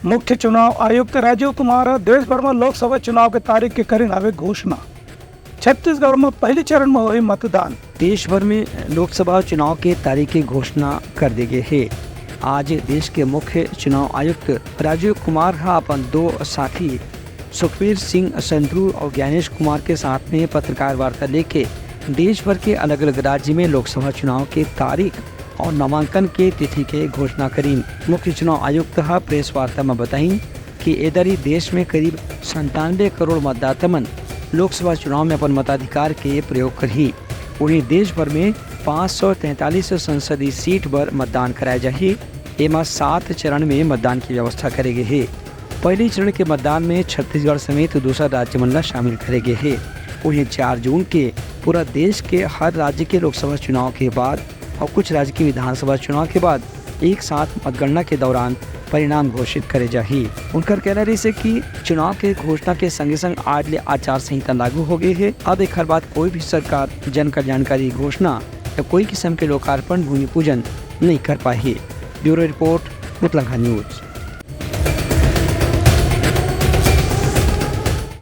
मुख्य चुनाव आयुक्त राजीव कुमार देश भर में लोकसभा चुनाव के तारीख की करी नावे घोषणा। छत्तीसगढ़ में पहले चरण में हुई मतदान। देश भर में लोकसभा चुनाव के तारीख की घोषणा कर दी गई है। आज देश के मुख्य चुनाव आयुक्त राजीव कुमार अपन दो साथी सुखबीर सिंह संधू और ज्ञानेश कुमार के साथ में पत्रकार वार्ता लेके देश भर के अलग अलग राज्य में लोकसभा चुनाव के तारीख और नामांकन के तिथि के घोषणा करी। मुख्य चुनाव आयुक्त प्रेस वार्ता में बताई कि इधर देश में करीब 97 करोड़ मतदाता मन लोकसभा चुनाव में अपन मताधिकार के प्रयोग करी। उन्हें देश भर में 543 संसदीय सीट पर मतदान कराया जाए। एमा 7 चरण में मतदान की व्यवस्था करे गए है। पहले चरण के मतदान में छत्तीसगढ़ समेत दूसरा राज्य मन शामिल करे गए है। उन्हें 4 जून के पूरा देश के हर राज्य के लोकसभा चुनाव के बाद और कुछ राज्य की विधानसभा चुनाव के बाद एक साथ मतगणना के दौरान परिणाम घोषित करे जाही। उनका कहना रही है कि चुनाव के घोषणा के संगे संग आज ले आचार संहिता लागू हो गई है। अब एक हर बात कोई भी सरकार जन कल्याणकारी घोषणा या कोई किस्म के लोकार्पण भूमि पूजन नहीं कर पाई। ब्यूरो रिपोर्ट मुतलंगा न्यूज।